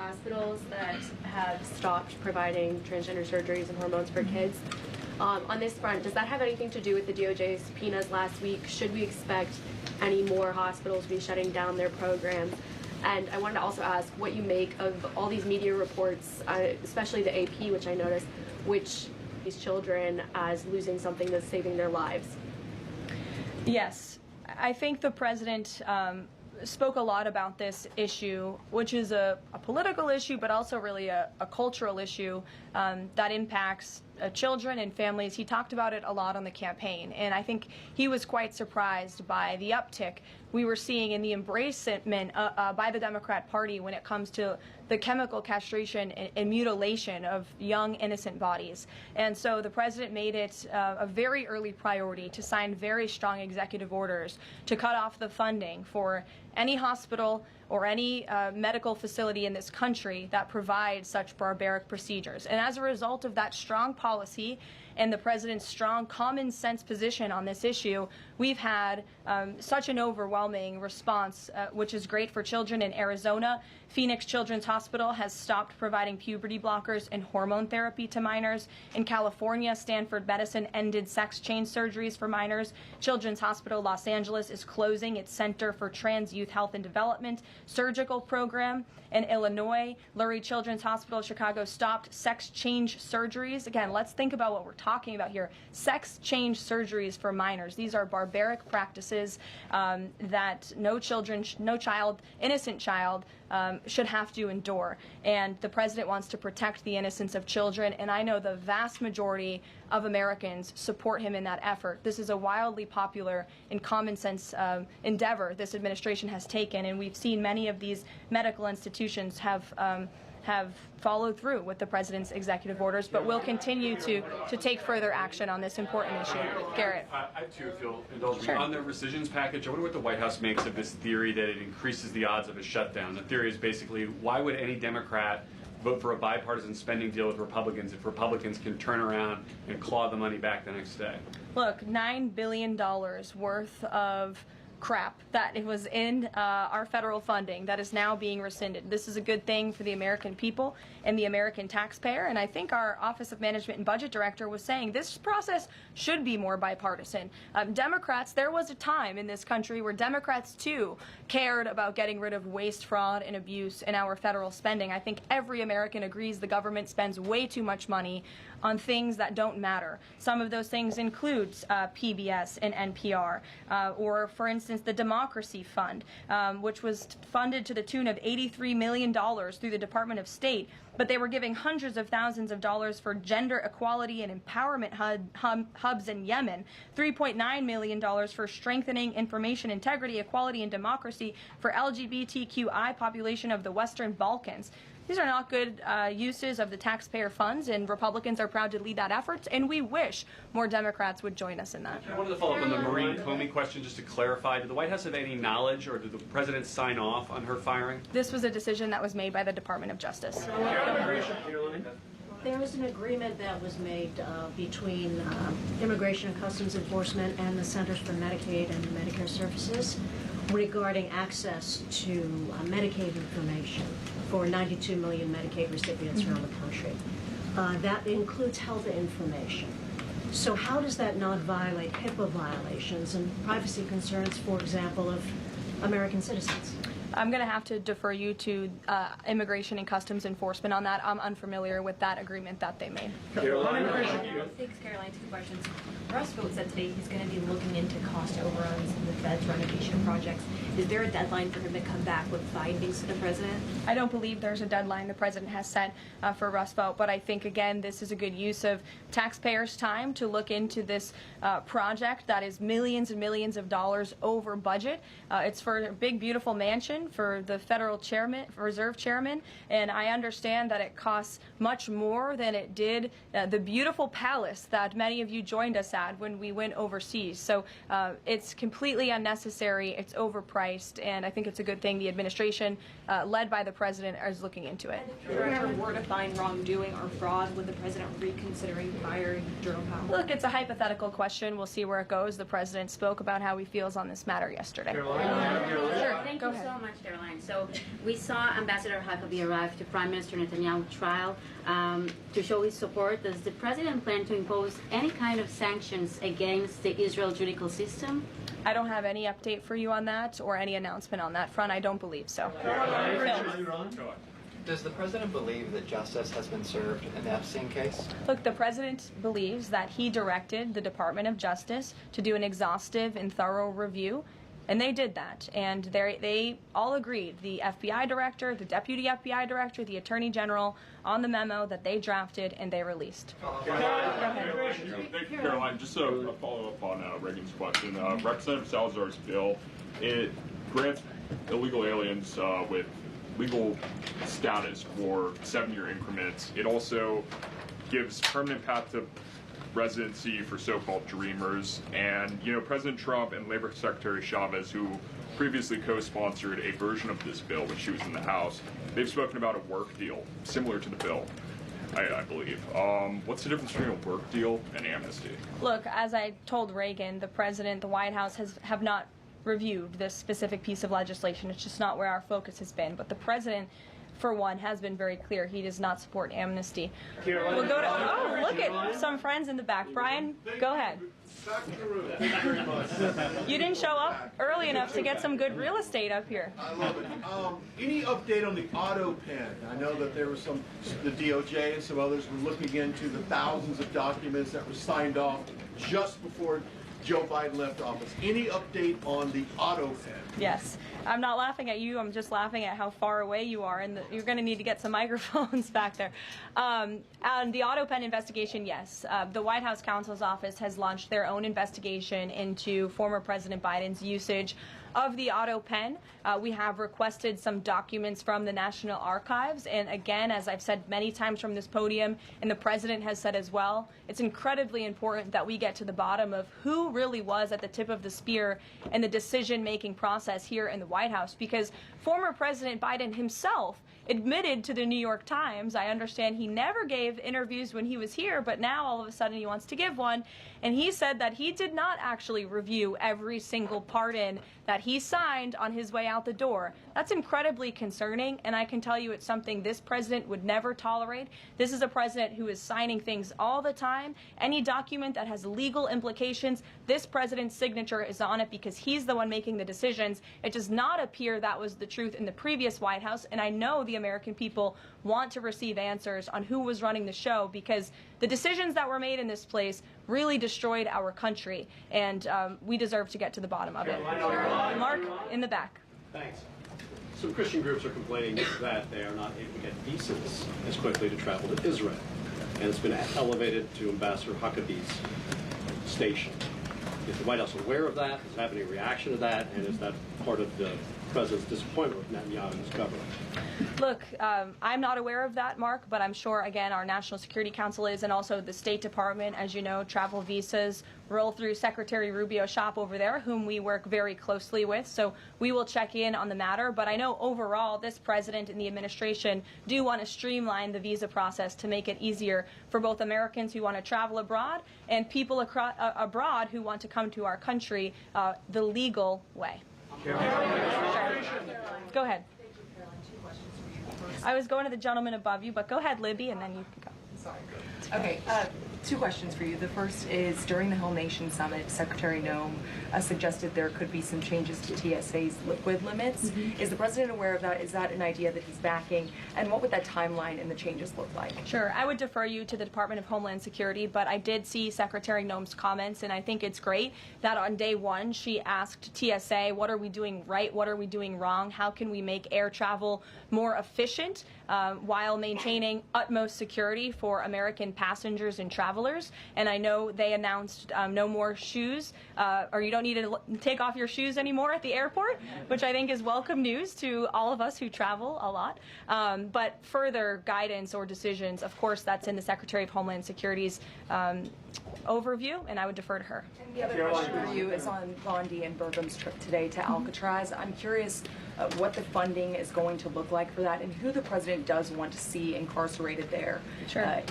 hospitals that have stopped providing transgender surgeries and hormones for kids. On this front, does that have anything to do with the DOJ subpoenas last week? Should we expect any more hospitals to be shutting down their programs? And I wanted to also ask what you make of all these media reports, especially the AP, which I noticed, which these children as losing something that's saving their lives. Yes, I think the president spoke a lot about this issue, which is a political issue, but also really a cultural issue that impacts children and families. He talked about it a lot on the campaign, and I think he was quite surprised by the uptick we were seeing in the embracement by the Democrat Party when it comes to the chemical castration and mutilation of young, innocent bodies. And so the president made it a very early priority to sign very strong executive orders to cut off the funding for any hospital or any medical facility in this country that provides such barbaric procedures. And as a result of that strong policy and the president's strong common sense position on this issue, we've had such an overwhelming response, which is great for children in Arizona. Phoenix Children's Hospital has stopped providing puberty blockers and hormone therapy to minors. In California, Stanford Medicine ended sex change surgeries for minors. Children's Hospital Los Angeles is closing its Center for Trans Youth Health and Development surgical program. In Illinois, Lurie Children's Hospital Chicago stopped sex change surgeries. Again, let's think about what we're talking about here. Sex change surgeries for minors. These are barbaric practices that no child, innocent child, should have to endure. And the president wants to protect the innocence of children, and I know the vast majority of Americans support him in that effort. This is a wildly popular and common sense endeavor this administration has taken, and we've seen many of these medical institutions have followed through with the president's executive orders, but will continue to take further action on this important issue. Garrett. I too, if you'll indulge me. Sure. On the rescissions package, I wonder what the White House makes of this theory that it increases the odds of a shutdown. The theory is basically, why would any Democrat vote for a bipartisan spending deal with Republicans if Republicans can turn around and claw the money back the next day? Look, $9 billion worth of crap that it was in our federal funding that is now being rescinded. This is a good thing for the American people and the American taxpayer, and I think our Office of Management and Budget Director was saying this process should be more bipartisan. Democrats, there was a time in this country where Democrats too cared about getting rid of waste, fraud, and abuse in our federal spending. I think every American agrees the government spends way too much money on things that don't matter. Some of those things include PBS and NPR, or for instance the Democracy Fund, which was funded to the tune of $83 million through the Department of State, but they were giving hundreds of thousands of dollars for gender equality and empowerment hubs in Yemen, $3.9 million for strengthening information integrity, equality, and democracy for LGBTQI population of the Western Balkans. These are not good uses of the taxpayer funds, and Republicans are proud to lead that effort, and we wish more Democrats would join us in that. I wanted to follow up on the Maureen Comey question just to clarify. Did the White House have any knowledge, or did the president sign off on her firing? This was a decision that was made by the Department of Justice. There was an agreement that was made between Immigration and Customs Enforcement and the Centers for Medicaid and Medicare Services regarding access to Medicaid information for 92 million Medicaid recipients around the country. That includes health information. So how does that not violate HIPAA violations and privacy concerns, for example, of American citizens? I'm going to have to defer you to Immigration and Customs Enforcement on that. I'm unfamiliar with that agreement that they made. Thanks, Caroline. Two questions. Russ Vought said today he's going to be looking into cost overruns in the Fed's renovation projects. Is there a deadline for him to come back with findings to the president? I don't believe there's a deadline the president has set for Russ Vought, but I think, again, this is a good use of taxpayers' time to look into this project that is millions and millions of dollars over budget. It's for a big, beautiful mansion for the federal chairman, reserve chairman, and I understand that it costs much more than it did the beautiful palace that many of you joined us at when we went overseas. So it's completely unnecessary, it's overpriced, and I think it's a good thing the administration led by the president, is looking into it. And if the director were to find wrongdoing or fraud, would the president reconsidering firing Jerome Powell? Look, it's a hypothetical question. We'll see where it goes. The president spoke about how he feels on this matter yesterday. Sure. Thank Go you ahead. so much, Caroline. So we saw Ambassador Huckabee arrive to Prime Minister Netanyahu's trial to show his support. Does the president plan to impose any kind of sanctions against the Israel judicial system? I don't have any update for you on that or any announcement on that front. I don't believe so. Does the president believe that justice has been served in the Epstein case? Look, the president believes that he directed the Department of Justice to do an exhaustive and thorough review, and they did that. And they all agreed, the FBI director, the deputy FBI director, the attorney general, on the memo that they drafted and they released. Thank you, Caroline. Just a follow-up on Reagan's question. Representative Salazar's bill, it grants illegal aliens with legal status for 7-year increments. It also gives permanent path to residency for so-called dreamers. And, you know, President Trump and Labor Secretary Chavez, who previously co-sponsored a version of this bill when she was in the House, they've spoken about a work deal similar to the bill, I believe. What's the difference between a work deal and amnesty? Look, as I told Reagan, the president, the White House have not reviewed this specific piece of legislation. It's just not where our focus has been. But the president, for one, has been very clear he does not support amnesty. We'll go to, look at some friends in the back. Brian, go ahead. You didn't show up early enough to get some good real estate up here. I love it. Any update on the auto pen? I know that there was the DOJ and some others were looking into the thousands of documents that were signed off just before Joe Biden left office. Any update on the auto pen? Yes. I'm not laughing at you. I'm just laughing at how far away you are, and you're going to need to get some microphones back there. On the auto pen investigation, yes. The White House counsel's office has launched their own investigation into former President Biden's usage of the auto pen. We have requested some documents from the National Archives, and again, as I've said many times from this podium, and the president has said as well, it's incredibly important that we get to the bottom of who really was at the tip of the spear in the decision-making process here in the White House, because former President Biden himself admitted to the New York Times, I understand he never gave interviews when he was here, but now all of a sudden he wants to give one, and he said that he did not actually review every single pardon that he signed on his way out the door. That's incredibly concerning, and I can tell you it's something this president would never tolerate. This is a president who is signing things all the time. Any document that has legal implications, this president's signature is on it because he's the one making the decisions. It does not appear that was the truth in the previous White House, and I know the American people want to receive answers on who was running the show, because the decisions that were made in this place really destroyed our country, and we deserve to get to the bottom of it. Mark, in the back. Thanks. Some Christian groups are complaining that they are not able to get visas as quickly to travel to Israel, and it's been elevated to Ambassador Huckabee's station. Is the White House aware of that? Does it have any reaction to that? And is that part of the president's disappointment with Netanyahu's government? Look, I'm not aware of that, Mark, but I'm sure, again, our National Security Council is, and also the State Department. As you know, travel visas roll through Secretary Rubio's shop over there, whom we work very closely with. So we will check in on the matter. But I know overall this president and the administration do want to streamline the visa process to make it easier for both Americans who want to travel abroad and people abroad who want to come to our country the legal way. Sure. Go ahead. I was going to the gentleman above you, but go ahead, Libby, and then you can go. Sorry. Okay, 2 questions for you. The first is, during the Whole Nation Summit, Secretary Noem suggested there could be some changes to TSA's liquid limits. Is the president aware of that? Is that an idea that he's backing? And what would that timeline and the changes look like? Sure. I would defer you to the Department of Homeland Security, but I did see Secretary Noem's comments, and I think it's great that on day one she asked TSA, what are we doing right? What are we doing wrong? How can we make air travel more efficient while maintaining utmost security for American passengers and travelers? And I know they announced no more shoes, or you don't need to take off your shoes anymore at the airport, which I think is welcome news to all of us who travel a lot. But further guidance or decisions, of course, that's in the Secretary of Homeland Security's overview, and I would defer to her. The other question for you is on Bondi and Burgum's trip today to Alcatraz. I'm curious what the funding is going to look like for that and who the president does want to see incarcerated there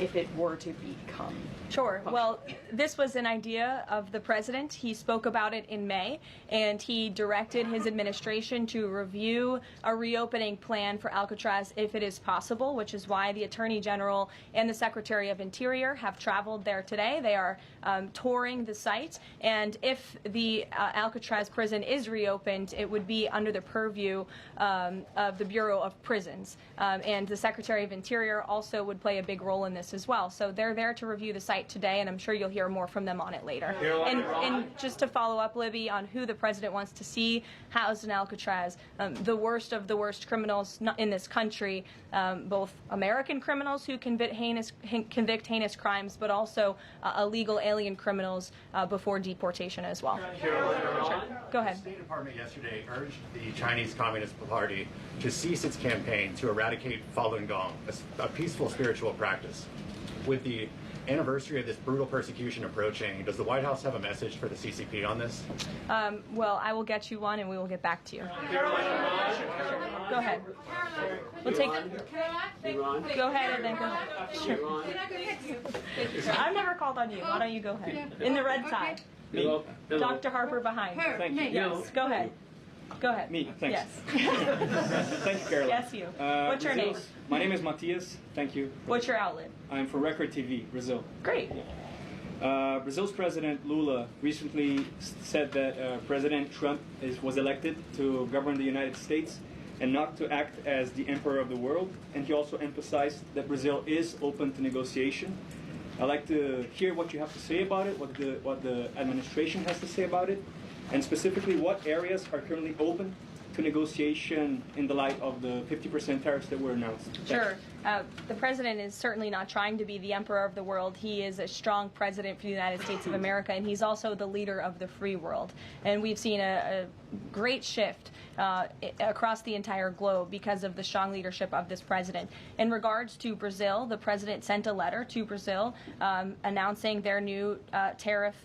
if it were to become. Sure. Well, this was an idea of the president. He spoke about it in May, and he directed his administration to review a reopening plan for Alcatraz if it is possible, which is why the Attorney General and the Secretary of Interior have traveled there today. They are touring the site, and if the Alcatraz prison is reopened, it would be under the purview of the Bureau of Prisons, and the Secretary of Interior also would play a big role in this as well. So they're there to review the site today, and I'm sure you'll hear more from them on it later. And just to follow up, Libby, on who the president wants to see housed in Alcatraz, the worst of the worst criminals in this country, both American criminals who convict heinous crimes, but also illegal alien criminals before deportation as well. Sure. Go ahead. The State Department yesterday urged the Chinese Communist Party to cease its campaign to eradicate Falun Gong, a peaceful spiritual practice. With the anniversary of this brutal persecution approaching, does the White House have a message for the CCP on this? Well, I will get you one, and we will get back to you. Go ahead. We'll take. Go ahead, and then go ahead. Sure. I've never called on you. Why don't you go ahead? In the red tie. Me. Dr. Harper behind. Thank you. Yes. Go ahead. Go ahead. Me. Thanks. Yes. Thank you, Caroline. Yes, you. What's your name? My name is Matias. Thank you. What's your outlet? I'm for Record TV, Brazil. Great. Brazil's President Lula recently said that President Trump was elected to govern the United States and not to act as the emperor of the world. And he also emphasized that Brazil is open to negotiation. I'd like to hear what you have to say about it, what the administration has to say about it, and specifically what areas are currently open to negotiation in the light of the 50% tariffs that were announced. Sure. The president is certainly not trying to be the emperor of the world. He is a strong president for the United States of America, and he's also the leader of the free world. And we've seen a great shift across the entire globe because of the strong leadership of this president. In regards to Brazil, the president sent a letter to Brazil announcing their new tariff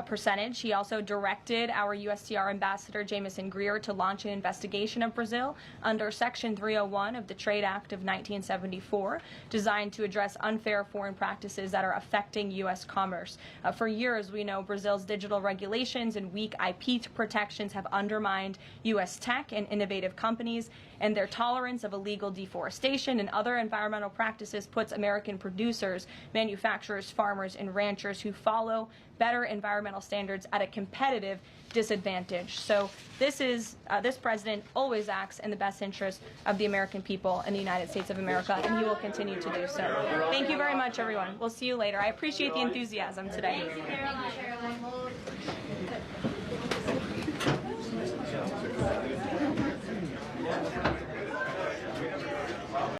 percentage. He also directed our USTR ambassador, Jameson Greer, to launch an investigation of Brazil under Section 301 of the Trade Act of 1974, designed to address unfair foreign practices that are affecting U.S. commerce. For years, we know Brazil's digital regulations and weak IP protections have undermined U.S. tech and innovative companies, and their tolerance of illegal deforestation and other environmental practices puts American producers, manufacturers, farmers, and ranchers who follow better environmental standards at a competitive disadvantage. So this president always acts in the best interest of the American people and the United States of America, and he will continue to do so. Thank you very much, everyone. We'll see you later. I appreciate the enthusiasm today. Caroline.